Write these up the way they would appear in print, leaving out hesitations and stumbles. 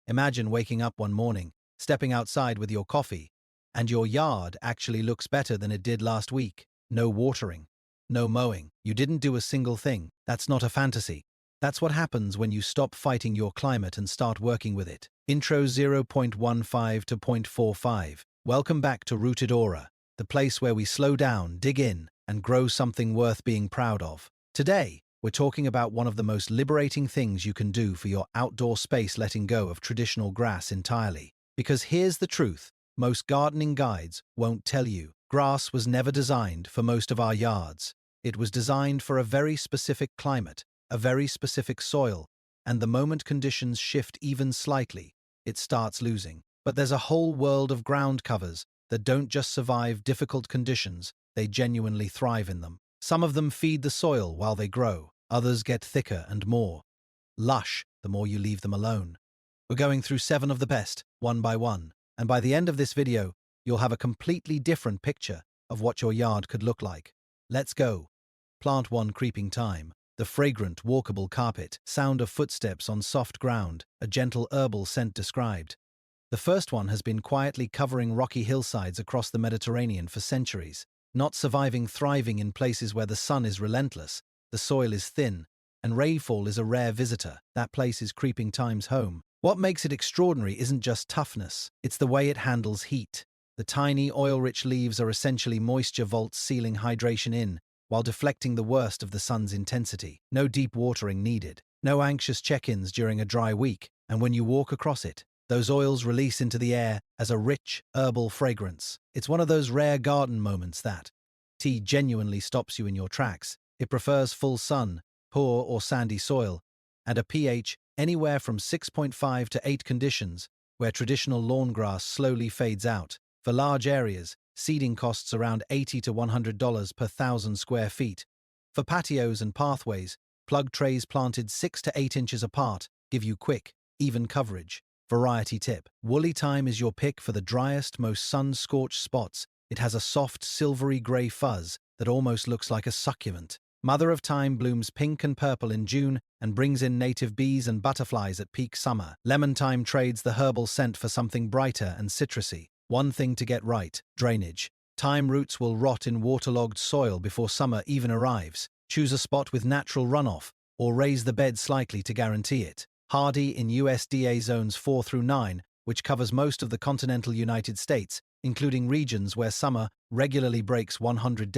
Imagine waking up one morning, stepping outside with your coffee, and your yard actually looks better than it did last week. No watering, no mowing. You didn't do a single thing. That's not a fantasy. That's what happens when you stop fighting your climate and start working with it. Intro 0.15 to 0.45. Welcome back to Rooted Aura, the place where we slow down, dig in, and grow something worth being proud of. Today, we're talking about one of the most liberating things you can do for your outdoor space, letting go of traditional grass entirely. Because here's the truth, most gardening guides won't tell you. Grass was never designed for most of our yards. It was designed for a very specific climate, a very specific soil, and the moment conditions shift even slightly, it starts losing. But there's a whole world of ground covers that don't just survive difficult conditions, they genuinely thrive in them. Some of them feed the soil while they grow. Others get thicker and more lush the more you leave them alone. We're going through 7 of the best, one by one, and by the end of this video, you'll have a completely different picture of what your yard could look like. Let's go. Plant 1. Creeping Thyme. The fragrant, walkable carpet, sound of footsteps on soft ground, a gentle herbal scent described. The first one has been quietly covering rocky hillsides across the Mediterranean for centuries, not surviving, thriving in places where the sun is relentless, the soil is thin, and rainfall is a rare visitor. That place is Creeping Thyme's home. What makes it extraordinary isn't just toughness, it's the way it handles heat. The tiny, oil-rich leaves are essentially moisture vaults, sealing hydration in, while deflecting the worst of the sun's intensity. No deep watering needed, no anxious check-ins during a dry week, and when you walk across it, those oils release into the air as a rich, herbal fragrance. It's one of those rare garden moments that tea genuinely stops you in your tracks. It prefers full sun, poor or sandy soil, and a pH anywhere from 6.5 to 8 conditions, where traditional lawn grass slowly fades out. For large areas, seeding costs around $80 to $100 per 1,000 square feet. For patios and pathways, plug trays planted 6 to 8 inches apart give you quick, even coverage. Variety tip. Woolly Thyme is your pick for the driest, most sun-scorched spots. It has a soft, silvery grey fuzz that almost looks like a succulent. Mother of Thyme blooms pink and purple in June and brings in native bees and butterflies at peak summer. Lemon Thyme trades the herbal scent for something brighter and citrusy. One thing to get right: drainage. Thyme roots will rot in waterlogged soil before summer even arrives. Choose a spot with natural runoff, or raise the bed slightly to guarantee it. Hardy in USDA zones 4 through 9, which covers most of the continental United States, including regions where summer regularly breaks 100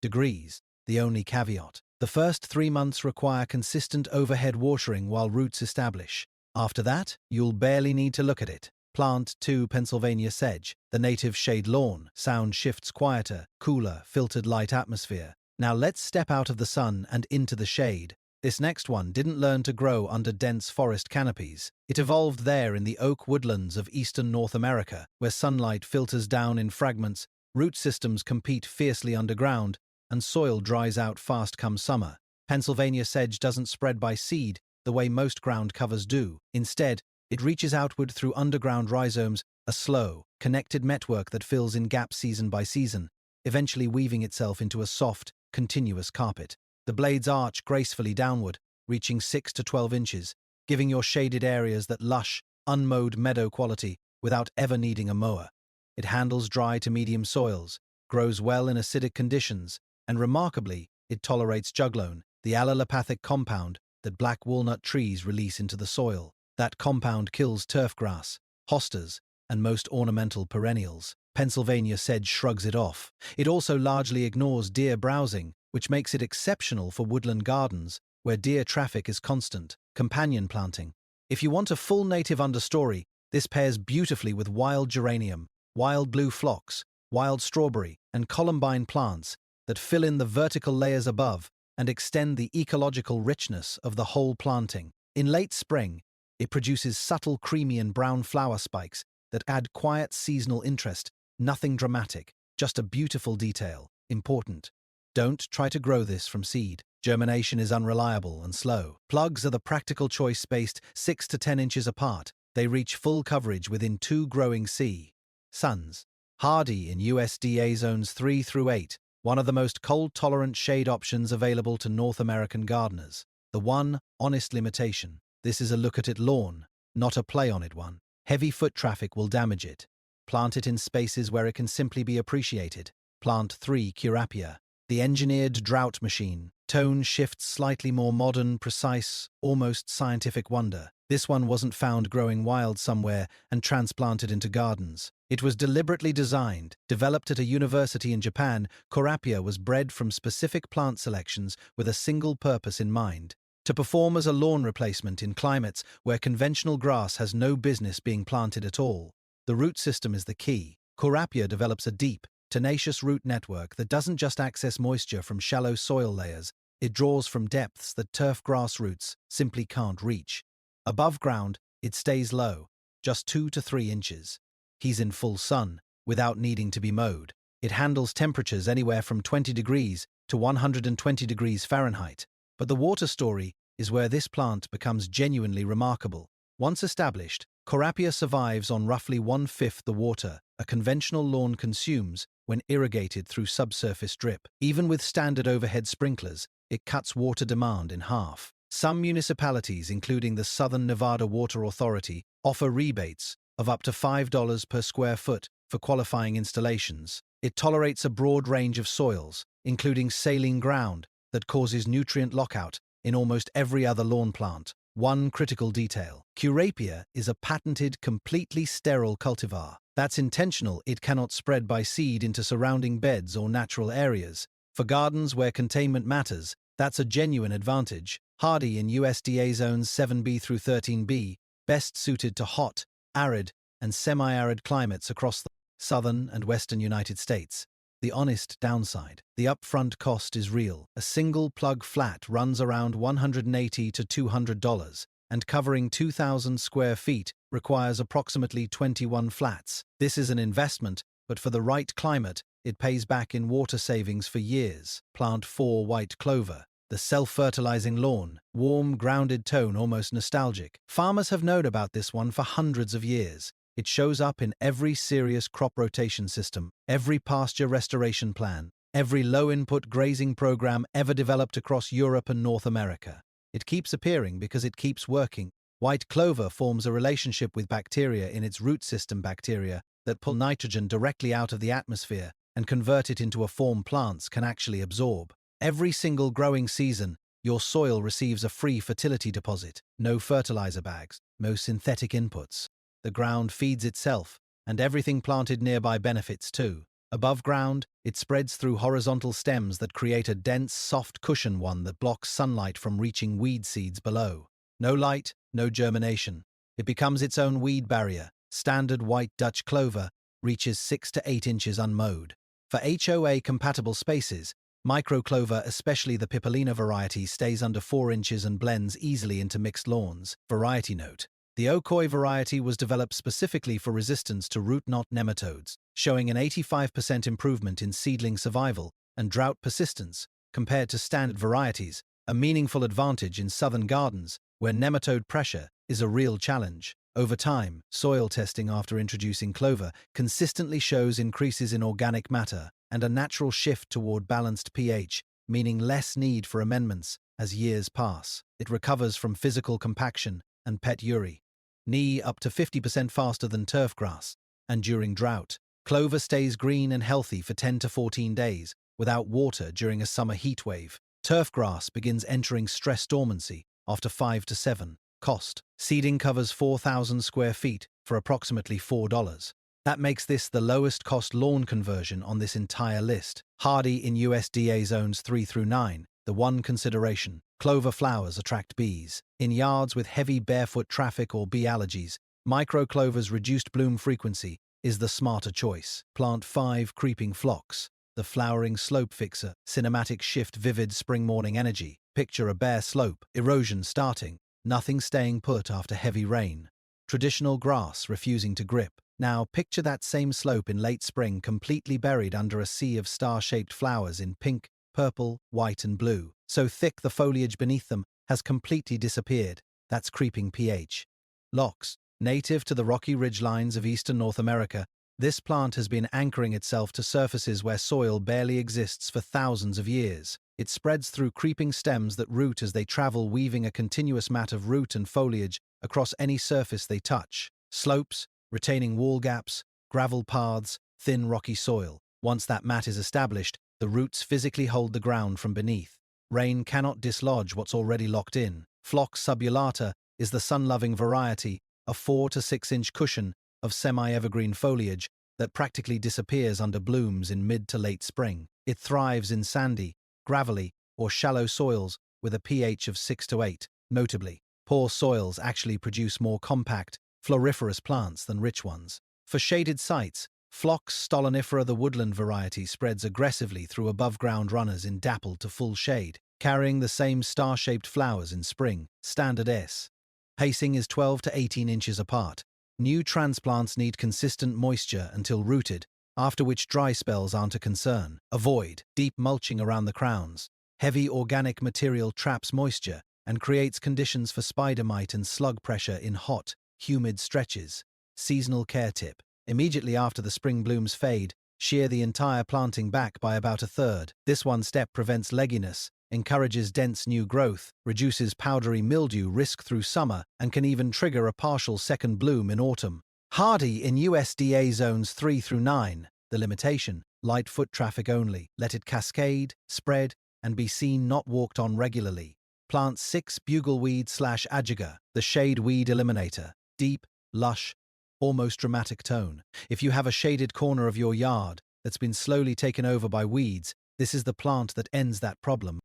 degrees. The only caveat: the first 3 months require consistent overhead watering while roots establish. After that, you'll barely need to look at it. Plant 2. Pennsylvania Sedge. The native shade lawn. Sound shifts quieter, cooler, filtered light atmosphere. Now let's step out of the sun and into the shade. This next one didn't learn to grow under dense forest canopies. It evolved there in the oak woodlands of eastern North America, where sunlight filters down in fragments, root systems compete fiercely underground, and soil dries out fast come summer. Pennsylvania sedge doesn't spread by seed the way most ground covers do. Instead, it reaches outward through underground rhizomes, a slow, connected network that fills in gaps season by season, eventually weaving itself into a soft, continuous carpet. The blades arch gracefully downward, reaching 6 to 12 inches, giving your shaded areas that lush, unmowed meadow quality without ever needing a mower. It handles dry to medium soils, grows well in acidic conditions, and remarkably, it tolerates juglone, the allelopathic compound that black walnut trees release into the soil. That compound kills turfgrass, hostas, and most ornamental perennials. Pennsylvania sedge shrugs it off. It also largely ignores deer browsing, which makes it exceptional for woodland gardens, where deer traffic is constant. Companion planting. If you want a full native understory, this pairs beautifully with wild geranium, wild blue phlox, wild strawberry, and columbine plants that fill in the vertical layers above and extend the ecological richness of the whole planting. In late spring, it produces subtle creamy and brown flower spikes that add quiet seasonal interest. Nothing dramatic, just a beautiful detail. Important: don't try to grow this from seed. Germination is unreliable and slow. Plugs are the practical choice, spaced 6 to 10 inches apart. They reach full coverage within 2 growing suns. Hardy in USDA zones 3 through 8, one of the most cold-tolerant shade options available to North American gardeners. The one honest limitation: this is a look-at-it lawn, not a play on it one. Heavy foot traffic will damage it. Plant it in spaces where it can simply be appreciated. Plant 3 Kurapia. The engineered drought machine. Tone shifts slightly more modern, precise, almost scientific wonder. This one wasn't found growing wild somewhere and transplanted into gardens. It was deliberately designed, developed at a university in Japan. Kurapia was bred from specific plant selections with a single purpose in mind: to perform as a lawn replacement in climates where conventional grass has no business being planted at all. The root system is the key. Kurapia develops a deep, tenacious root network that doesn't just access moisture from shallow soil layers, it draws from depths that turf grass roots simply can't reach. Above ground, it stays low, just 2 to 3 inches. He's in full sun, without needing to be mowed. It handles temperatures anywhere from 20 degrees to 120 degrees Fahrenheit. But the water story is where this plant becomes genuinely remarkable. Once established, Kurapia survives on roughly 1/5 the water a conventional lawn consumes when irrigated through subsurface drip. Even with standard overhead sprinklers, it cuts water demand in half. Some municipalities, including the Southern Nevada Water Authority, offer rebates of up to $5 per square foot for qualifying installations. It tolerates a broad range of soils, including saline ground that causes nutrient lockout in almost every other lawn plant. One critical detail: Kurapia is a patented, completely sterile cultivar. That's intentional. It cannot spread by seed into surrounding beds or natural areas. For gardens where containment matters, that's a genuine advantage. Hardy in USDA zones 7B through 13B, best suited to hot, arid, and semi-arid climates across the southern and western United States. The honest downside: the upfront cost is real. A single plug flat runs around $180 to $200, and covering 2,000 square feet requires approximately 21 flats. This is an investment, but for the right climate, it pays back in water savings for years. Plant 4 White Clover. The self-fertilizing lawn. Warm, grounded tone, almost nostalgic. Farmers have known about this one for hundreds of years. It shows up in every serious crop rotation system, every pasture restoration plan, every low-input grazing program ever developed across Europe and North America. It keeps appearing because it keeps working. White clover forms a relationship with bacteria in its root system, bacteria that pull nitrogen directly out of the atmosphere and convert it into a form plants can actually absorb. Every single growing season, your soil receives a free fertility deposit. No fertilizer bags, no synthetic inputs. The ground feeds itself, and everything planted nearby benefits too. Above ground, it spreads through horizontal stems that create a dense, soft cushion, one that blocks sunlight from reaching weed seeds below. No light, no germination. It becomes its own weed barrier. Standard white Dutch clover reaches 6 to 8 inches unmowed. For HOA-compatible spaces, microclover, especially the Pipolina variety, stays under 4 inches and blends easily into mixed lawns. Variety note: the Okoi variety was developed specifically for resistance to root knot nematodes, showing an 85% improvement in seedling survival and drought persistence compared to standard varieties, a meaningful advantage in southern gardens where nematode pressure is a real challenge. Over time, soil testing after introducing clover consistently shows increases in organic matter and a natural shift toward balanced pH, meaning less need for amendments as years pass. It recovers from physical compaction and pet uri. Knee up to 50% faster than turf grass, and during drought, clover stays green and healthy for 10 to 14 days without water during a summer heat wave. Turf grass begins entering stress dormancy after 5 to 7. Cost: seeding covers 4,000 square feet for approximately $4. That makes this the lowest cost lawn conversion on this entire list. Hardy in USDA zones 3 through 9. The one consideration: clover flowers attract bees. In yards with heavy barefoot traffic or bee allergies, microclover's reduced bloom frequency is the smarter choice. Plant 5 Creeping Phlox. The flowering slope fixer. Cinematic shift, vivid spring morning energy. Picture a bare slope, erosion starting, nothing staying put after heavy rain. Traditional grass refusing to grip. Now picture that same slope in late spring, completely buried under a sea of star-shaped flowers in pink, purple, white and blue. So thick the foliage beneath them has completely disappeared. That's creeping pH. Phlox. Native to the rocky ridgelines of eastern North America, this plant has been anchoring itself to surfaces where soil barely exists for thousands of years. It spreads through creeping stems that root as they travel, weaving a continuous mat of root and foliage across any surface they touch. Slopes, retaining wall gaps, gravel paths, thin rocky soil. Once that mat is established, the roots physically hold the ground from beneath. Rain cannot dislodge what's already locked in. Phlox subulata is the sun-loving variety, a 4 to 6 inch cushion of semi-evergreen foliage that practically disappears under blooms in mid to late spring. It thrives in sandy, gravelly, or shallow soils with a pH of 6 to 8. Notably, poor soils actually produce more compact, floriferous plants than rich ones. For shaded sites, Phlox stolonifera, the woodland variety, spreads aggressively through above-ground runners in dappled to full shade, carrying the same star-shaped flowers in spring. Standard S. Pacing is 12 to 18 inches apart. New transplants need consistent moisture until rooted, after which dry spells aren't a concern. Avoid deep mulching around the crowns. Heavy organic material traps moisture and creates conditions for spider mite and slug pressure in hot, humid stretches. Seasonal care tip. Immediately after the spring blooms fade, shear the entire planting back by about a third. This one step prevents legginess, encourages dense new growth, reduces powdery mildew risk through summer, and can even trigger a partial second bloom in autumn. Hardy in USDA zones 3 through 9. The limitation: light foot traffic only. Let it cascade, spread, and be seen, not walked on regularly. Plant 6 Bugleweed/Ajuga, the shade weed eliminator. Deep, lush, almost dramatic tone. If you have a shaded corner of your yard that's been slowly taken over by weeds, this is the plant that ends that problem.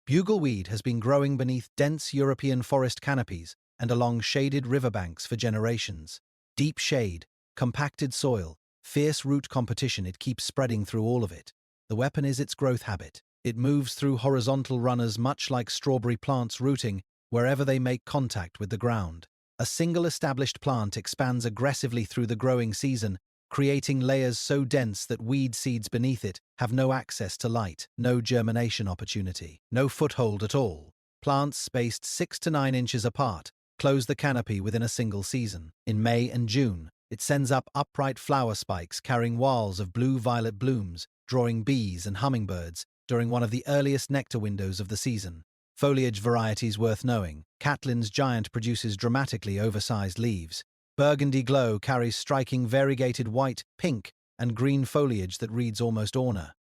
Bugleweed has been growing beneath dense European forest canopies and along shaded riverbanks for generations. Deep shade, compacted soil, fierce root competition, it keeps spreading through all of it. The weapon is its growth habit. It moves through horizontal runners much like strawberry plants rooting wherever they make contact with the ground. A single established plant expands aggressively through the growing season, creating layers so dense that weed seeds beneath it have no access to light, no germination opportunity, no foothold at all. Plants spaced 6 to 9 inches apart close the canopy within a single season. In May and June, it sends up upright flower spikes carrying whorls of blue-violet blooms, drawing bees and hummingbirds during one of the earliest nectar windows of the season. Foliage varieties worth knowing. Catlin's Giant produces dramatically oversized leaves. Burgundy Glow carries striking variegated white, pink, and green foliage that reads almost orna.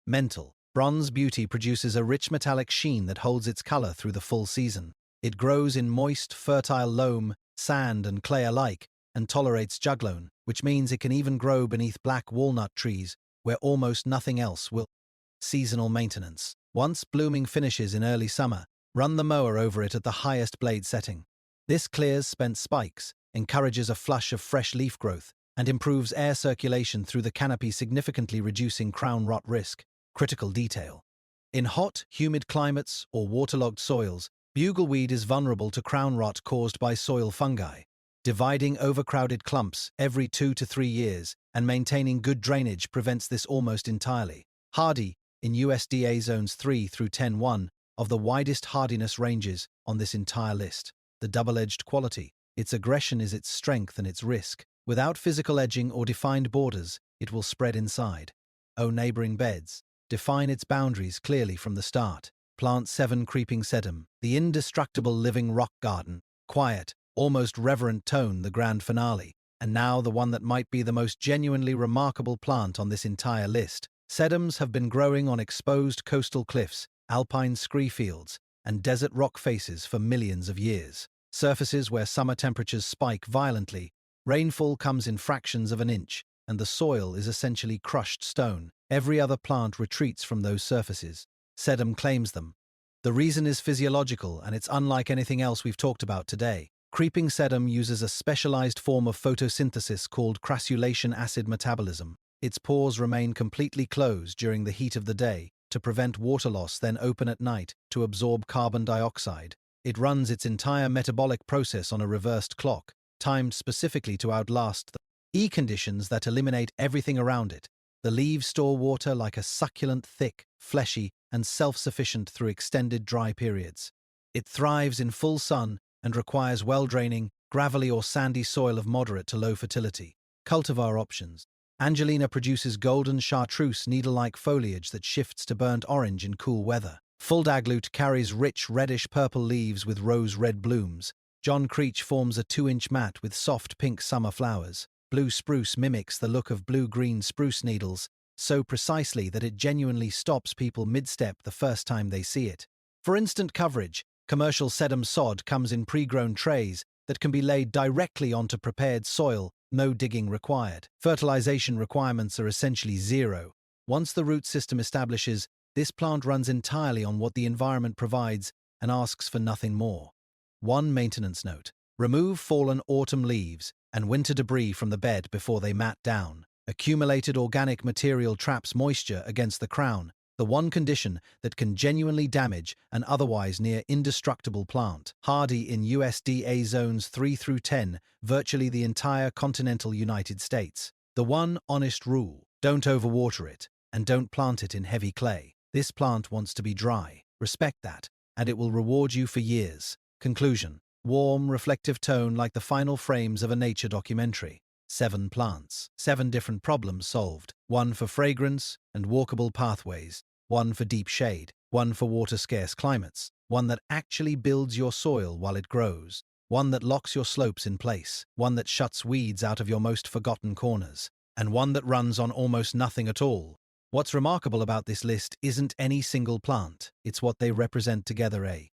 Mental. Bronze Beauty produces a rich metallic sheen that holds its color through the full season. It grows in moist, fertile loam, sand, and clay alike, and tolerates juglone, which means it can even grow beneath black walnut trees where almost nothing else will. Seasonal maintenance. Once blooming finishes in early summer, run the mower over it at the highest blade setting. This clears spent spikes, encourages a flush of fresh leaf growth, and improves air circulation through the canopy, significantly reducing crown rot risk. Critical detail. In hot, humid climates or waterlogged soils, bugleweed is vulnerable to crown rot caused by soil fungi. Dividing overcrowded clumps every 2 to 3 years and maintaining good drainage prevents this almost entirely. Hardy in USDA zones 3 through 10-1 of the widest hardiness ranges on this entire list. The double-edged quality. Its aggression is its strength and its risk. Without physical edging or defined borders, it will spread inside. Neighboring beds. Define its boundaries clearly from the start. Plant 7 Creeping Sedum, the indestructible living rock garden. Quiet, almost reverent tone, the grand finale. And now the one that might be the most genuinely remarkable plant on this entire list. Sedums have been growing on exposed coastal cliffs, alpine scree fields, and desert rock faces for millions of years. Surfaces where summer temperatures spike violently, rainfall comes in fractions of an inch, and the soil is essentially crushed stone. Every other plant retreats from those surfaces. Sedum claims them. The reason is physiological, and it's unlike anything else we've talked about today. Creeping sedum uses a specialized form of photosynthesis called crassulacean acid metabolism. Its pores remain completely closed during the heat of the day to prevent water loss, then open at night to absorb carbon dioxide. It runs its entire metabolic process on a reversed clock, timed specifically to outlast the conditions that eliminate everything around it. The leaves store water like a succulent, thick, fleshy, and self-sufficient through extended dry periods. It thrives in full sun and requires well-draining, gravelly or sandy soil of moderate to low fertility. Cultivar options. Angelina produces golden chartreuse needle-like foliage that shifts to burnt orange in cool weather. Fuldaglute carries rich reddish-purple leaves with rose-red blooms. John Creech forms a 2-inch mat with soft pink summer flowers. Blue spruce mimics the look of blue-green spruce needles so precisely that it genuinely stops people mid-step the first time they see it. For instant coverage, commercial sedum sod comes in pre-grown trays that can be laid directly onto prepared soil, no digging required. Fertilization requirements are essentially zero. Once the root system establishes, this plant runs entirely on what the environment provides and asks for nothing more. One maintenance note: remove fallen autumn leaves and winter debris from the bed before they mat down. Accumulated organic material traps moisture against the crown, the one condition that can genuinely damage an otherwise near indestructible plant. Hardy in USDA zones 3 through 10, virtually the entire continental United States. The one honest rule: don't overwater it, and don't plant it in heavy clay. This plant wants to be dry. Respect that, and it will reward you for years. Conclusion: warm, reflective tone like the final frames of a nature documentary. 7 plants, 7 different problems solved. 1 for fragrance and walkable pathways, 1 for deep shade, 1 for water-scarce climates, 1 that actually builds your soil while it grows, 1 that locks your slopes in place, 1 that shuts weeds out of your most forgotten corners, and 1 that runs on almost nothing at all. What's remarkable about this list isn't any single plant, it's what they represent together. A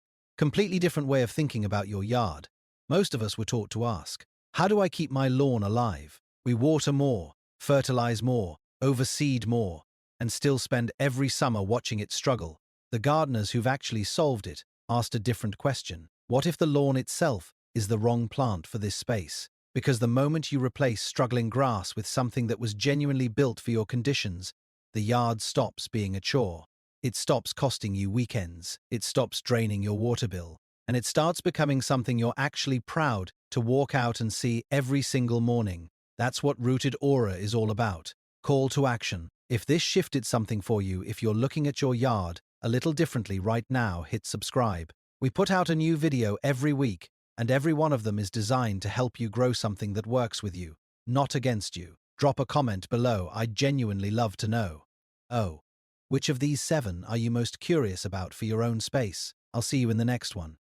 completely different way of thinking about your yard. Most of us were taught to ask, how do I keep my lawn alive? We water more, fertilize more, overseed more, and still spend every summer watching it struggle. The gardeners who've actually solved it asked a different question. What if the lawn itself is the wrong plant for this space? Because the moment you replace struggling grass with something that was genuinely built for your conditions, the yard stops being a chore. It stops costing you weekends, it stops draining your water bill, and it starts becoming something you're actually proud to walk out and see every single morning. That's what Rooted Aura is all about. Call to action. If this shifted something for you, if you're looking at your yard a little differently right now, hit subscribe. We put out a new video every week, and every one of them is designed to help you grow something that works with you, not against you. Drop a comment below, I'd genuinely love to know. Oh, which of these 7 are you most curious about for your own space? I'll see you in the next one.